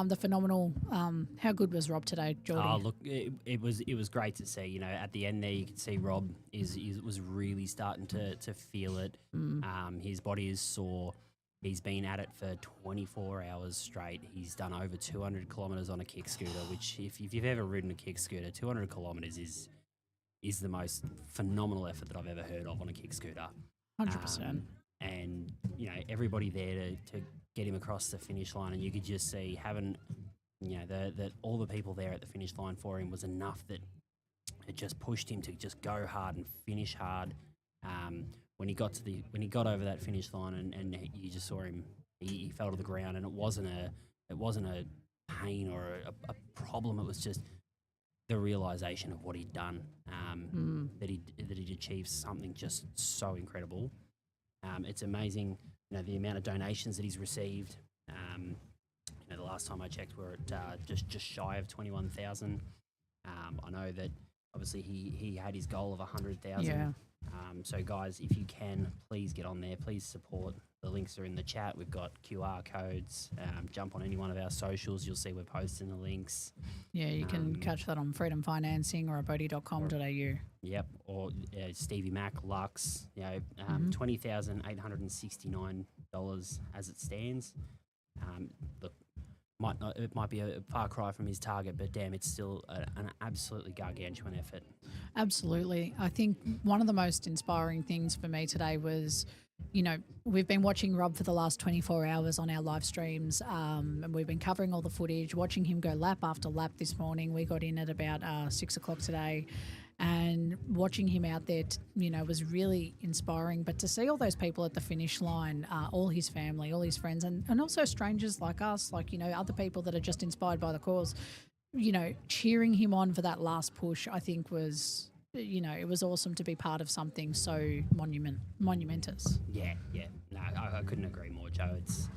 The phenomenal. How good was Rob today, Geordie? Oh, look, it was great to see. At the end there, you could see Rob was really starting to feel it. His body is sore. He's been at it for 24 hours straight. He's done over 200 kilometres on a kick scooter, which if you've ever ridden a kick scooter, 200 kilometres is the most phenomenal effort that I've ever heard of on a kick scooter. 100%. And everybody there to get him across the finish line, and you could just see having that all the people there at the finish line for him was enough that it just pushed him to just go hard and finish hard. When he got over that finish line, and you just saw him, he fell to the ground, and it wasn't a pain or a problem. It was just the realization of what he'd done, that he'd achieved something just so incredible. It's amazing, the amount of donations that he's received. The last time I checked, we're at just shy of 21,000. I know that obviously he had his goal of 100,000. Yeah. So guys, if you can, please get on there. Please support. The links are in the chat. We've got QR codes. Jump on any one of our socials. You'll see we're posting the links. Yeah, you can catch that on Freedom Financing or abodi.com.au. Yep, or Stevie Mac, Lux. $20,869 as it stands. Look, it might be a far cry from his target, but damn, it's still an absolutely gargantuan effort. Absolutely. I think one of the most inspiring things for me today was, we've been watching Rob for the last 24 hours on our live streams, and we've been covering all the footage, watching him go lap after lap this morning. We got in at about 6 o'clock today, and watching him out there, was really inspiring. But to see all those people at the finish line, all his family, all his friends, and also strangers like us, other people that are just inspired by the cause, cheering him on for that last push, I think was, it was awesome to be part of something so monumentous. Yeah. No, I couldn't agree more, Joe. It's,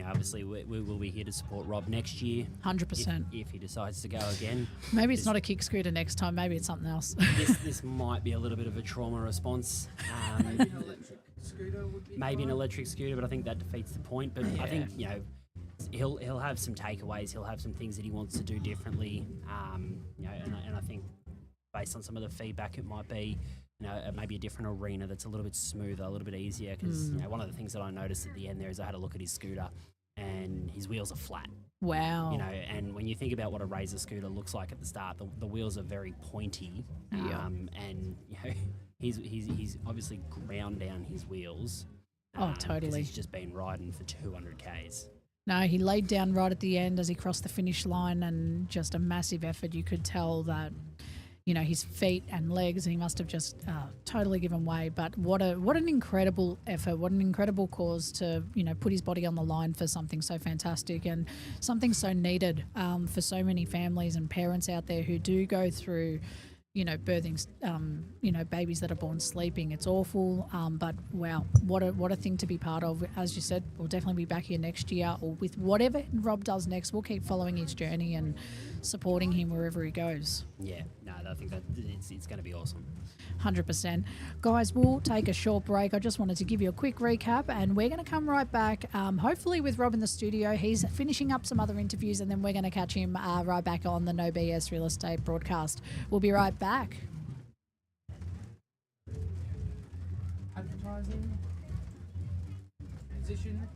obviously we will be here to support Rob next year. 100%. If he decides to go again. Maybe it's not a kick scooter next time. Maybe it's something else. This might be a little bit of a trauma response. Maybe an electric scooter, but I think that defeats the point. But I think, he'll have some takeaways. He'll have some things that he wants to do differently. And I think based on some of the feedback, it might be, maybe a different arena that's a little bit smoother, a little bit easier. Because one of the things that I noticed at the end there is I had a look at his scooter, and his wheels are flat. Wow. And when you think about what a Razor scooter looks like at the start, the wheels are very pointy. And he's obviously ground down his wheels. Oh, totally. He's just been riding for 200 Ks. No, he laid down right at the end as he crossed the finish line, and just a massive effort. You could tell that, his feet and legs, he must have just totally given way. But what an incredible effort, what an incredible cause to, put his body on the line for something so fantastic and something so needed for so many families and parents out there who do go through, birthing, babies that are born sleeping. It's awful, but wow, what a thing to be part of. As you said, we'll definitely be back here next year, or with whatever Rob does next. We'll keep following his journey and supporting him wherever he goes. Yeah, no, I think that it's going to be awesome. 100%. Guys, we'll take a short break. I just wanted to give you a quick recap, and we're going to come right back, hopefully with Rob in the studio. He's finishing up some other interviews, and then we're going to catch him right back on the No BS Real Estate broadcast. We'll be right back. Advertising, position,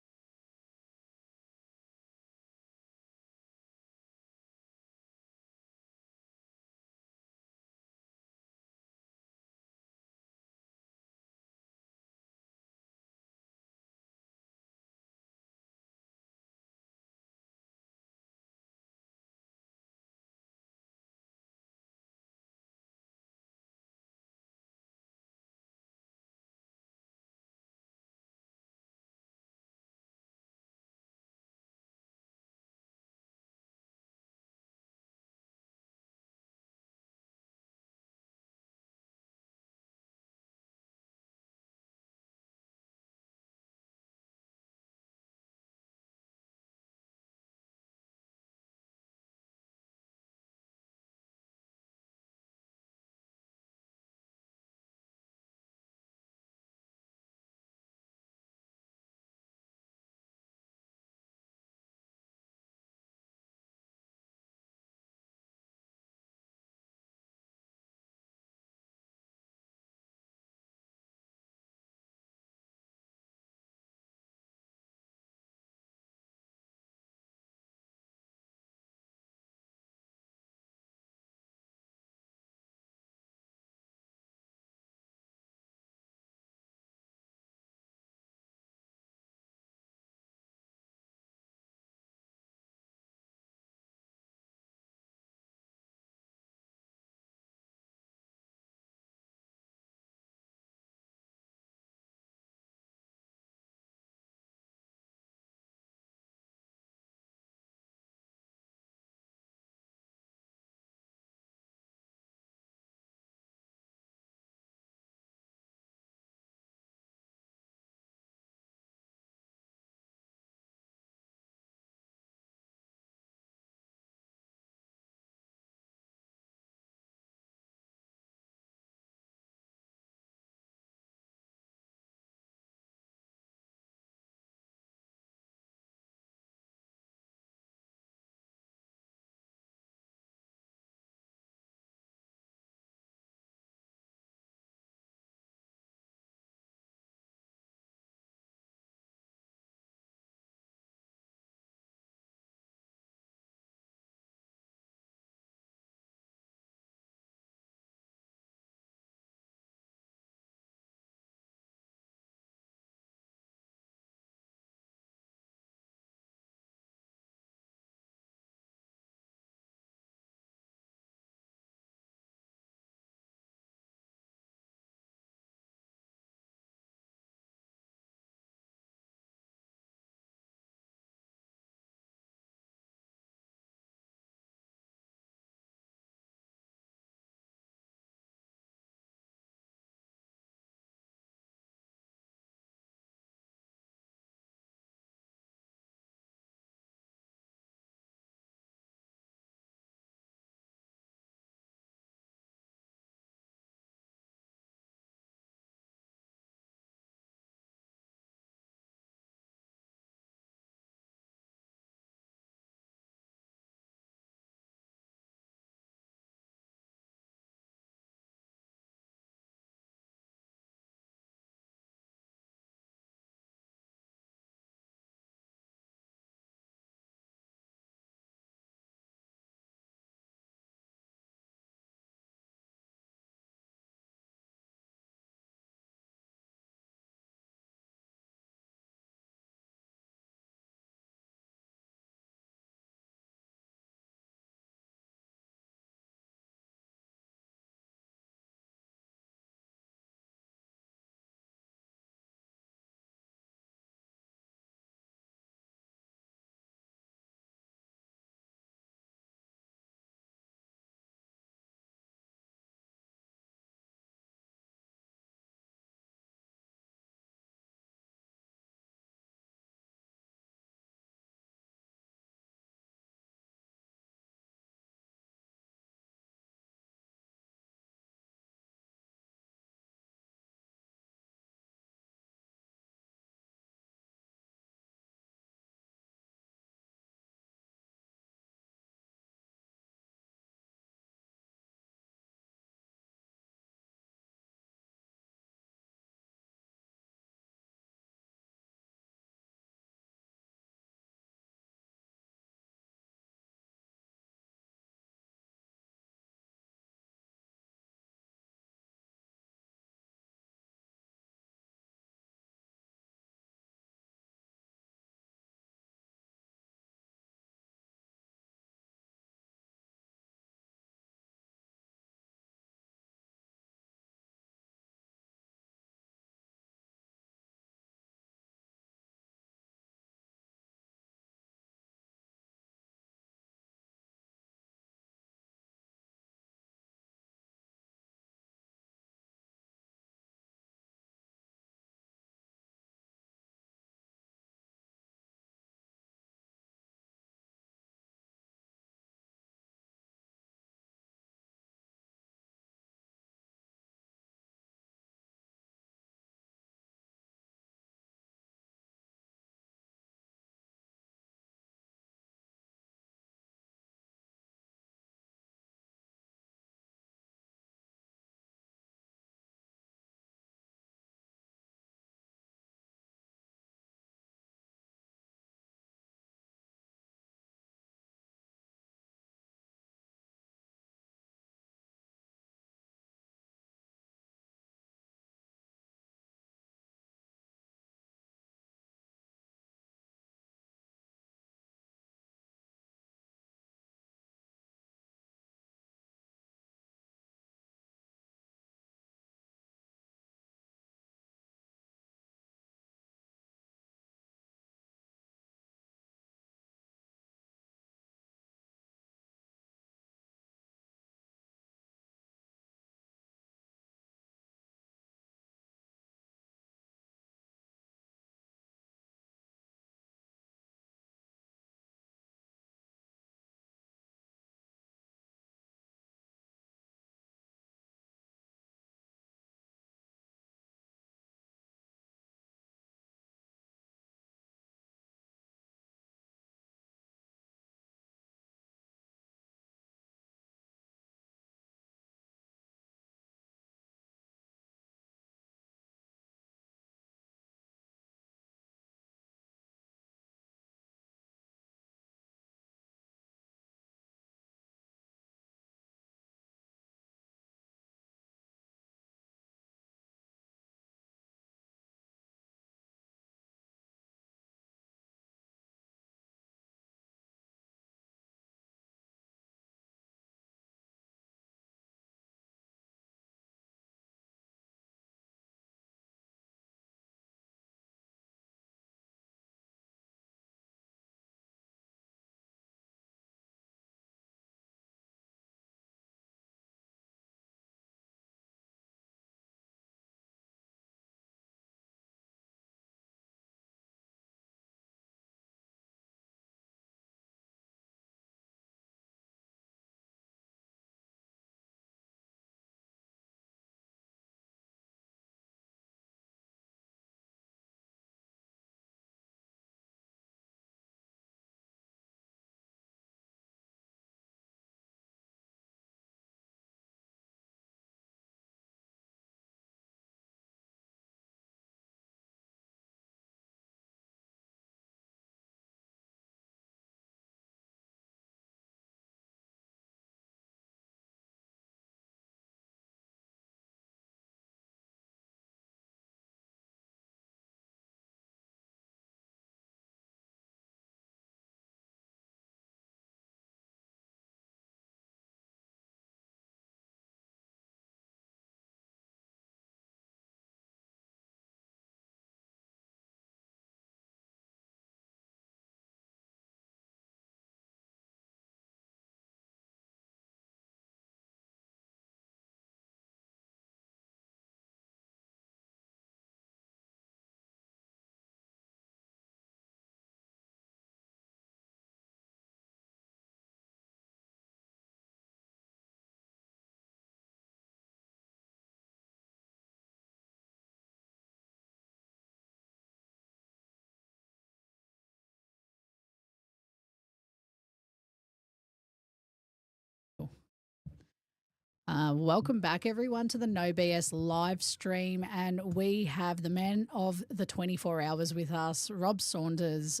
Welcome back, everyone, to the No BS live stream. And we have the man of the 24 hours with us, Rob Saunders.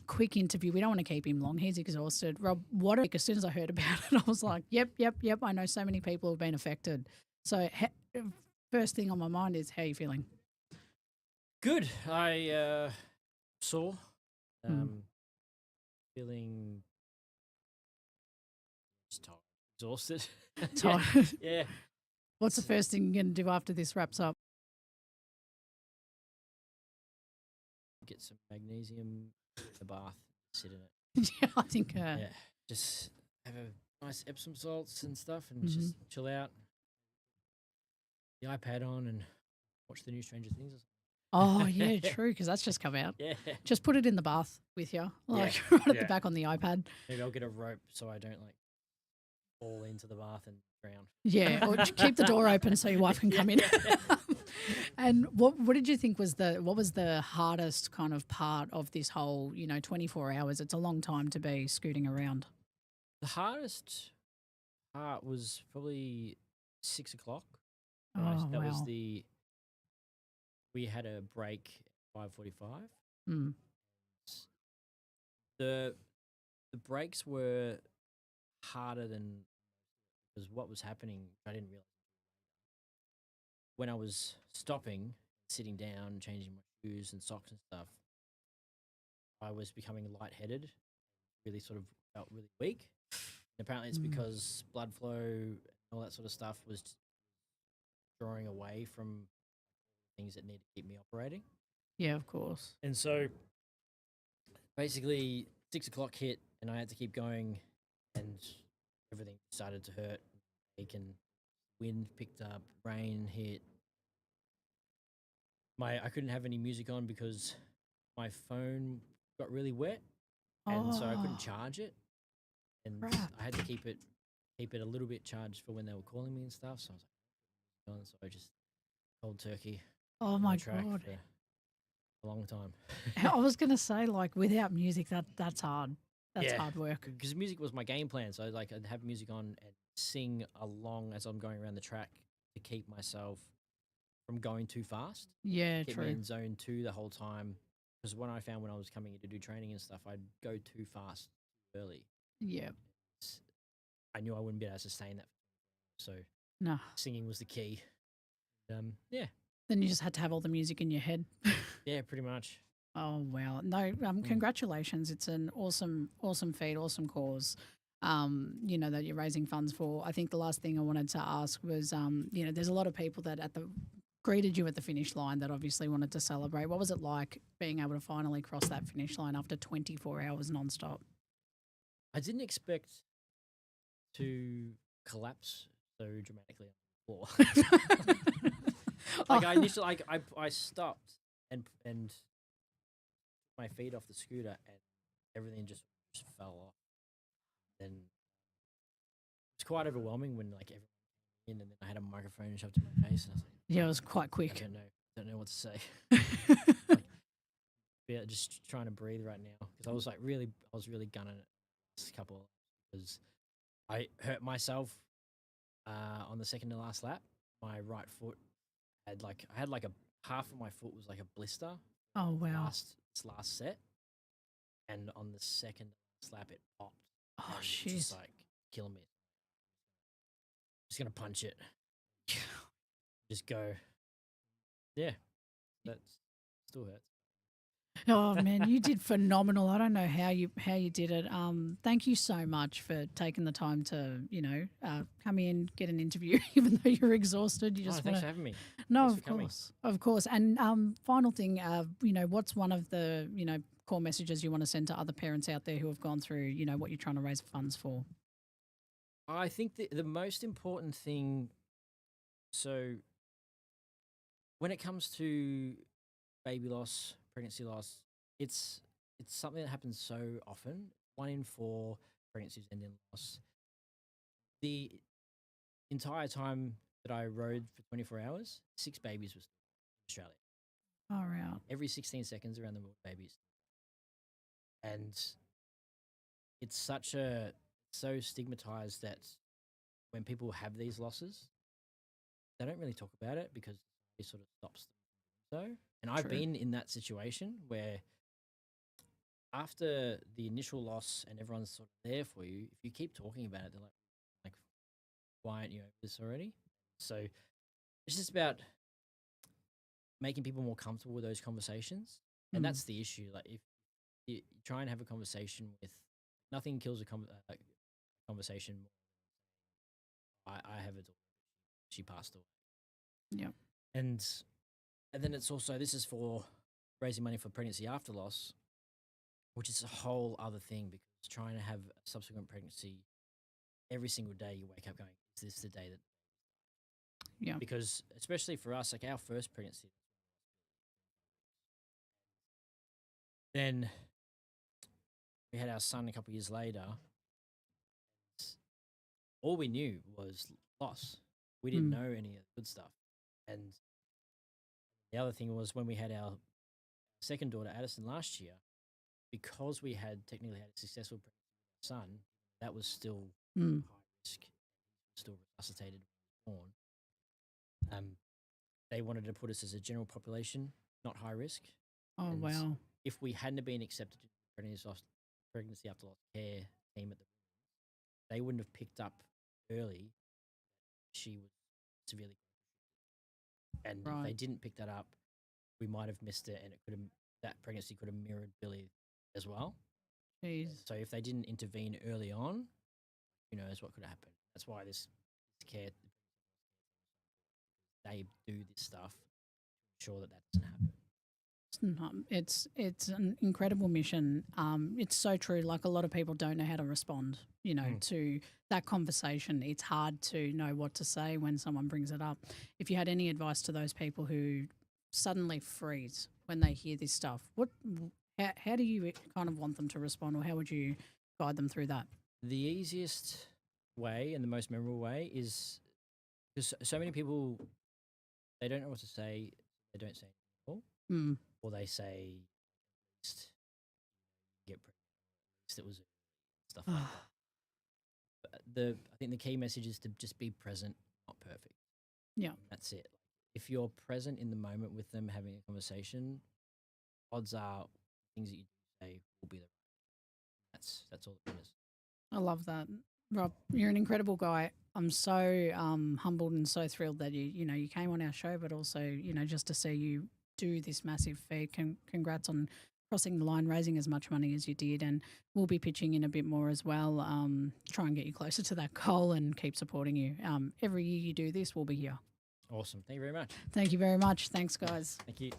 Quick interview. We don't want to keep him long. He's exhausted. Rob, as soon as I heard about it, I was like, yep. I know so many people have been affected. So, first thing on my mind is, how are you feeling? Good. I saw. Mm. Feeling just tired, exhausted. Tired. Yeah. What's the first thing you're going to do after this wraps up? Get some magnesium, a bath, sit in it. Yeah, I think. Yeah. Just have a nice Epsom salts and stuff, and just chill out. The iPad on and watch the new Stranger Things. Oh, yeah, true, because that's just come out. Yeah. Just put it in the bath with you, like right at the Yeah. back on the iPad. Maybe I'll get a rope so I don't like fall into the bath and drown. Yeah, or keep the door open so your wife can come in. And what did you think was the hardest kind of part of this whole 24 hours? It's a long time to be scooting around. The hardest part was probably 6 o'clock. Oh, That was wow. we had a break at 5:45. Mm. The breaks were harder than because what was happening I didn't realize when I was stopping, sitting down, changing my shoes and socks and stuff. I was becoming lightheaded, really sort of felt really weak. And apparently, it's because blood flow and all that sort of stuff was drawing away from things that need to keep me operating. Yeah, of course. And so basically 6 o'clock hit and I had to keep going and everything started to hurt. And wind picked up, rain hit. I couldn't have any music on because my phone got really wet and so I couldn't charge it. And Crap. I had to keep it a little bit charged for when they were calling me and stuff. So I was like, so I just cold turkey. Oh on my the track God. for a long time. I was gonna say, like, without music, that's hard. That's hard work. Because music was my game plan. So like I'd have music on and sing along as I'm going around the track to keep myself from going too fast. Yeah, Keep me true. in zone 2 the whole time. Because when I found when I was coming in to do training and stuff, I'd go too fast too early. Yeah. I knew I wouldn't be able to sustain that. So No. singing was the key. Yeah. Then you just had to have all the music in your head. Yeah, pretty much. Oh wow! No, congratulations! It's an awesome feat, awesome cause. That you're raising funds for. I think the last thing I wanted to ask was, there's a lot of people that greeted you at the finish line that obviously wanted to celebrate. What was it like being able to finally cross that finish line after 24 hours nonstop? I didn't expect to collapse so dramatically on the floor. I initially, I stopped and my feet off the scooter and everything just fell off. Then it's quite overwhelming when like everyone came in and then I had a microphone shoved to my face and I was like, Yeah, it was quite quick. don't know what to say. Yeah, just trying to breathe right now because I was really gunning it this couple because I hurt myself on the second to last lap. My right foot had a half of my foot was like a blister. Oh wow! Last set, and on the second slap it popped. Oh shit! Just like killing me. Just gonna punch it. Just go. Yeah, that still hurts. Oh man, you did phenomenal. I don't know how you did it. Thank you so much for taking the time to come in, get an interview, even though you're exhausted. You just thanks for having me. No, Thanks of course. And final thing, what's one of the core messages you want to send to other parents out there who have gone through what you're trying to raise funds for? I think the most important thing. So when it comes to baby loss, pregnancy loss, it's something that happens so often. 1 in 4 pregnancies end in loss. The entire time that I rode for 24 hours, 6 babies were in Australia. All right. Every 16 seconds around the world, babies. And it's so stigmatized that when people have these losses, they don't really talk about it because it sort of stops them. So, and I've True. been in that situation where after the initial loss and everyone's sort of there for you, if you keep talking about it, they're like, why aren't you over this already? So it's just about making people more comfortable with those conversations. And Mm. that's the issue. Like if you try and have a conversation with, nothing kills a conversation more. I have a daughter. She passed away. Yep. And then it's also, this is for raising money for pregnancy after loss, which is a whole other thing, because trying to have a subsequent pregnancy every single day you wake up going, is this the day that? Yeah. Because especially for us, like our first pregnancy, then we had our son a couple of years later. All we knew was loss. We didn't know any of the good stuff. And the other thing was, when we had our second daughter, Addison, last year, because we had technically had a successful pregnancy with our son, that was still Mm. high risk, still resuscitated when he was born. They wanted to put us as a general population, not high risk. Oh, And wow. if we hadn't been accepted to the pregnancy after loss care team at the, they wouldn't have picked up early she was severely, and if they Right. didn't pick that up, we might have missed it, and it could have, that pregnancy could have mirrored Billy as well. Jeez. So if they didn't intervene early on, who knows what could happen. That's why this care, they do this stuff to ensure that that doesn't happen. It's an incredible mission. It's so true. Like, a lot of people don't know how to respond, to that conversation. It's hard to know what to say when someone brings it up. If you had any advice to those people who suddenly freeze when they hear this stuff, how do you kind of want them to respond, or how would you guide them through that? The easiest way and the most memorable way is, because so many people, they don't know what to say. They don't say anything at all. Mm. Or they say, at least get pregnant, at least it was stuff like that. But I think the key message is to just be present, not perfect. Yeah. That's it. If you're present in the moment with them having a conversation, odds are things that you say will be the right. That's all that matters. I love that. Rob, you're an incredible guy. I'm so humbled and so thrilled that you came on our show, but also, just to see you do this massive feat. Congrats on crossing the line, raising as much money as you did, and we'll be pitching in a bit more as well. Try and get you closer to that goal and keep supporting you. Every year you do this, we'll be here. Awesome. Thank you very much. Thank you very much. Thanks, guys. Thank you.